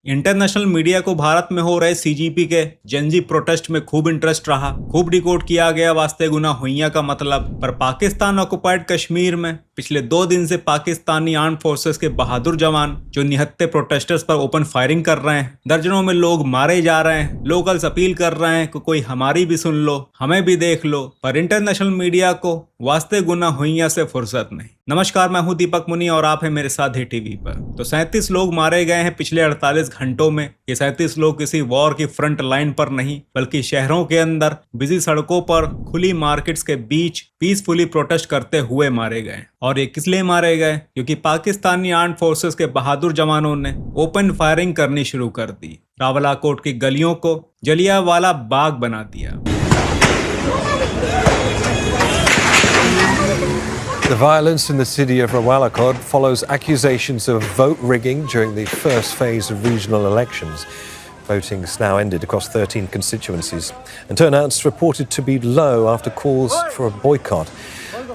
International media को भारत में हो रहे सीजीपी के जेनजी प्रोटेस्ट में खूब इंटरेस्ट रहा। खूब डिकोड किया गया वास्ते गुना हुइया का मतलब। पर पाकिस्तान ऑक्युपाइड कश्मीर में पिछले 2 दिन से पाकिस्तानी आर्म फोर्सेस के बहादुर जवान जो निहत्थे प्रोटेस्टर्स पर ओपन फायरिंग कर रहे हैं। दर्जनों में लोग मारे जा रहे हैं। लोकल्स अपील कर रहे हैं कि कोई हमारी भी सुन लो, हमें भी देख लो। पर इंटरनेशनल मीडिया को वास्ते गुना हुइया से फुर्सत नहीं। नमस्कार, मैं हूं दीपक मुनि और आप हैं मेरे साथ ही टीवी पर। तो 37 लोग मारे गए हैं पिछले 48 घंटों में। ये 37 लोग किसी वॉर की फ्रंट लाइन पर नहीं बल्कि शहरों के अंदर बिजी सड़कों पर खुली मार्केट्स के बीच पीसफुली प्रोटेस्ट करते हुए मारे गए। और ये किस लिए मारे गए? क्योंकि पाकिस्तानी आर्म फोर्सेस के बहादुर जवानों ने ओपन फायरिंग करनी शुरू कर दी। रावलाकोट की गलियों को जलियांवाला बाग बना दिया। The violence in the city of Rawalakot follows accusations of vote rigging during the first phase of regional elections. Voting's now ended across 13 constituencies, and turnout's reported to be low after calls for a boycott.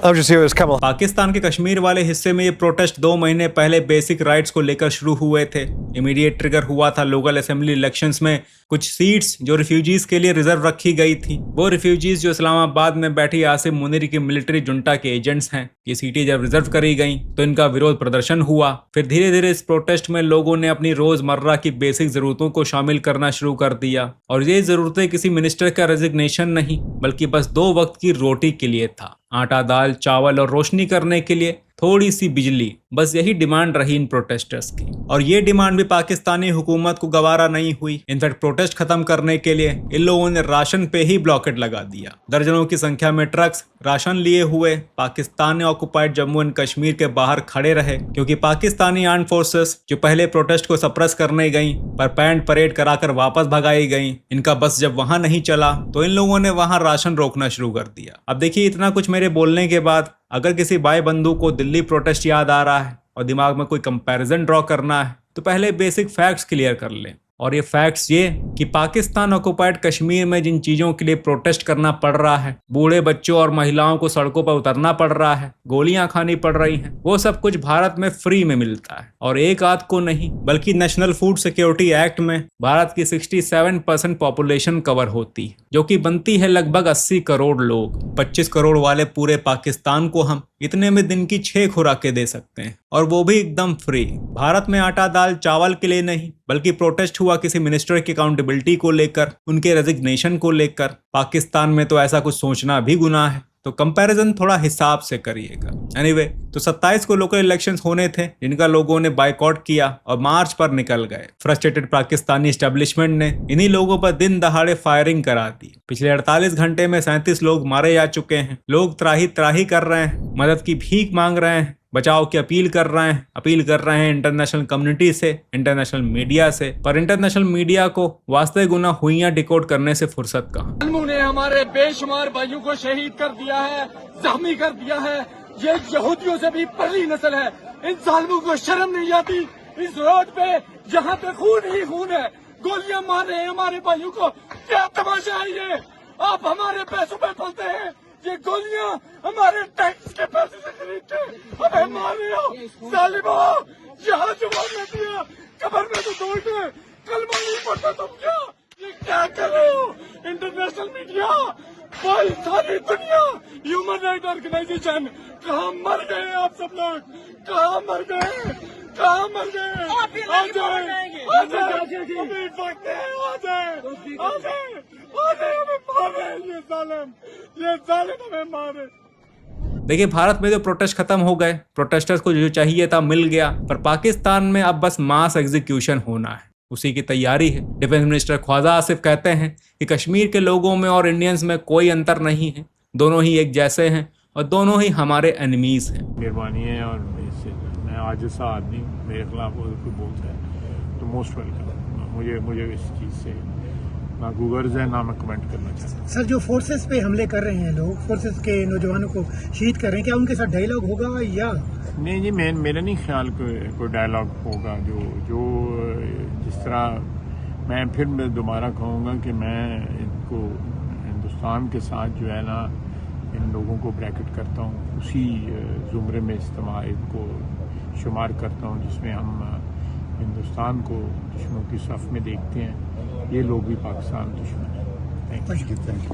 Al Jazeera's Kamal. Pakistan के कश्मीर वाले हिस्से में ये protest 2 महीने पहले basic rights को लेकर शुरू हुए थे। इमीडिएट ट्रिगर हुआ था लोकल असेंबली इलेक्शंस में कुछ सीट्स जो रिफ्यूजीज के लिए रिजर्व रखी गई थी। वो रिफ्यूजीज जो इस्लामाबाद में बैठी आसिम मुनीर की मिलिट्री जुंटा के एजेंट्स हैं। ये सीटें जब रिजर्व करी गई तो इनका विरोध प्रदर्शन हुआ। फिर धीरे धीरे इस प्रोटेस्ट में लोगों ने अपनी रोजमर्रा की बेसिक जरूरतों को शामिल करना शुरू कर दिया। और ये जरूरतें किसी मिनिस्टर का रेजिग्नेशन नहीं बल्कि बस 2 वक्त की रोटी के लिए था। आटा, दाल, चावल और रोशनी करने के लिए थोड़ी सी बिजली, बस यही डिमांड रही इन प्रोटेस्टर्स की। और ये डिमांड भी पाकिस्तानी हुकूमत को गवारा नहीं हुई। इनफैक्ट प्रोटेस्ट खत्म करने के लिए इन लोगों ने राशन पे ही ब्लॉकेट लगा दिया। दर्जनों की संख्या में ट्रक्स राशन लिए हुए पाकिस्तान ऑक्युपाइड जम्मू एंड कश्मीर के बाहर खड़े रहे, क्योंकि पाकिस्तानी आर्म फोर्सेस जो पहले प्रोटेस्ट को सप्रेस करने गई पर पैंट परेड कराकर वापस भगाई गई, इनका बस जब वहां नहीं चला तो इन लोगों ने वहां राशन रोकना शुरू कर दिया। अब देखिए, इतना कुछ मेरे बोलने के बाद अगर किसी भाई बंधु को दिल्ली प्रोटेस्ट याद आ रहा है और दिमाग में कोई कंपैरिजन ड्रॉ करना है तो पहले बेसिक फैक्ट्स क्लियर कर लें। और ये फैक्ट्स ये कि पाकिस्तान ऑक्युपाइड कश्मीर में जिन चीजों के लिए प्रोटेस्ट करना पड़ रहा है, बूढ़े बच्चों और महिलाओं को सड़कों पर उतरना पड़ रहा है, गोलियां खानी पड़ रही हैं, वो सब कुछ भारत में फ्री में मिलता है। और एक आध को नहीं बल्कि नेशनल फूड सिक्योरिटी एक्ट में भारत की 67% पॉपुलेशन कवर होती है, जो कि बनती है लगभग 80 करोड़ लोग। 25 करोड़ वाले पूरे पाकिस्तान को हम इतने में दिन की 6 खुराकें दे सकते हैं, और वो भी एकदम फ्री। भारत में आटा, दाल, चावल के लिए नहीं बल्कि प्रोटेस्ट हुआ किसी मिनिस्टर की अकाउंटेबिलिटी को लेकर, उनके रेजिग्नेशन को लेकर। पाकिस्तान में तो ऐसा कुछ सोचना भी गुनाह है, तो कंपैरिजन थोड़ा हिसाब से करिएगा। एनीवे, तो 27 को लोकल इलेक्शंस होने थे जिनका लोगों ने बायकॉट किया और मार्च पर निकल गए। फ्रस्ट्रेटेड पाकिस्तानी एस्टेब्लिशमेंट ने इन्हीं लोगों पर दिन दहाड़े फायरिंग करा दी। पिछले 48 घंटे में 37 लोग मारे जा चुके हैं। लोग त्राही त्राही कर रहे हैं, मदद की भीख मांग रहे हैं, बचाव की अपील कर रहे हैं इंटरनेशनल कम्युनिटी से, इंटरनेशनल मीडिया से। पर इंटरनेशनल मीडिया को वास्ते गुना हुइयां डिकोड करने से फुर्सत कहां। ने हमारे बेशुमार भाइयों को शहीद कर दिया है, जख्मी कर दिया है। ये यहूदियों से भी पहली नस्ल है। इन जालिमों को शर्म नहीं आती। इस रोड पे जहाँ पे खून ही खून है, गोलियां मार रहे हैं हमारे भाइयों को। क्या तमाशा है ये? आप हमारे पैसों पे पलते हैं। ये गोलियां हमारे टैक्स के पैसे से खरीदते हमें मार रहे हो। जालिमो, यहाँ जवाब न दिया, कब्र में तो दौड़ गए, कलमा नहीं पड़ता तुम क्या? ये क्या कर रहे हो? इंटरनेशनल मीडिया, भाई सारी दुनिया, ह्यूमन राइट ऑर्गेनाइजेशन, कहाँ मर गए आप सब लोग? कहाँ मर गए? कहाँ मर गए? आ जाए, आ जाए, अभी वक्त है, आ जाए, आ जाए, आ जाए, हमें मार रहे हैं ये जालिम हमें मार रहे। देखिए, भारत में जो प्रोटेस्ट खत्म हो गए, प्रोटेस्टर्स को जो चाहिए था मिल गया, पर पाकिस्तान में अब बस मास एग्जीक्यूशन होना है, उसी की तैयारी है। डिफेंस मिनिस्टर ख्वाजा आसिफ कहते हैं कि कश्मीर के लोगों में और इंडियंस में कोई अंतर नहीं है, दोनों ही एक जैसे हैं और दोनों ही हमारे एनिमीज हैं। मेहरबानी है, और मैं आज ऐसा आदमी मेरे खिलाफ कोई बोलता है तो मोस्ट वेलकम। मुझे इस चीज़ से ना गूगर्स है ना मैं कमेंट करना चाहता हूँ। सर, जो फोर्सेस पे हमले कर रहे हैं लोग, फोर्सेस के नौजवानों को शहीद कर रहे हैं, क्या उनके साथ डायलॉग होगा या नहीं? जी, मेरा नहीं ख्याल कोई डायलॉग होगा। जो जिस तरह मैं दोबारा कहूँगा कि मैं इनको हिंदुस्तान के साथ जो है ना, इन लोगों को ब्रैकेट करता हूँ, उसी ज़ुमरे में इनको शुमार करता हूँ जिसमें हम हिंदुस्तान को दुश्मनों की सफ में देखते हैं, ये लोग भी पाकिस्तान दुश्मन हैं। Thank you.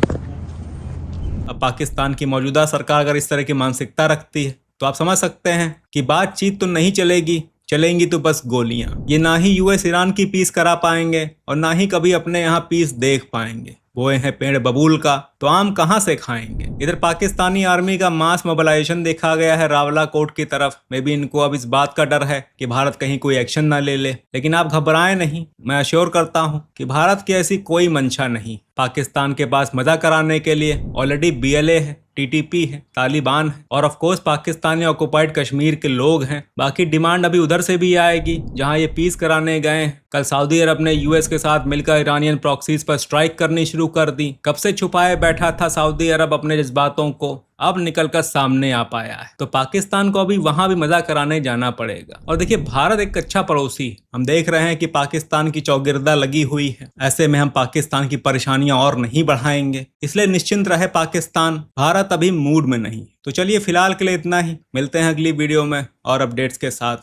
अब पाकिस्तान की मौजूदा सरकार अगर इस तरह की मानसिकता रखती है तो आप समझ सकते हैं कि बातचीत तो नहीं चलेगी, चलेंगी तो बस गोलियां। ये ना ही यूएस ईरान की पीस करा पाएंगे और ना ही कभी अपने यहाँ पीस देख पाएंगे। बोए हैं पेड़ बबूल का तो आम कहां से खाएंगे। इधर पाकिस्तानी आर्मी का मास मोबिलाइजेशन देखा गया है रावलाकोट की तरफ। मे भी इनको अब इस बात का डर है कि भारत कहीं कोई एक्शन ना ले ले, लेकिन आप घबराएं नहीं। मैं अश्योर करता हूं कि भारत की ऐसी कोई मंशा नहीं। पाकिस्तान के पास मजा कराने के लिए ऑलरेडी BLA है, TTP है, तालिबान है और of course Pakistani occupied Kashmir के लोग हैं। बाकी डिमांड अभी उधर से भी आएगी जहां ये पीस कराने गए हैं। कल सऊदी अरब ने यूएस के साथ मिलकर ईरानियन प्रॉक्सीज पर स्ट्राइक करनी शुरू कर दी। कब से छुपाए बैठा था सऊदी अरब अपने जज्बातों को, अब निकलकर सामने आ पाया है। तो पाकिस्तान को अभी वहां भी मजा कराने जाना पड़ेगा। और देखिए, भारत एक अच्छा पड़ोसी है। हम देख रहे हैं कि पाकिस्तान की चौगिरदा लगी हुई है। ऐसे में हम पाकिस्तान की परेशानियां और नहीं बढ़ाएंगे, इसलिए निश्चिंत रहे पाकिस्तान। भारत अभी मूड में नहीं। तो चलिए फिलहाल के लिए इतना ही, मिलते हैं अगली वीडियो में और अपडेट्स के साथ।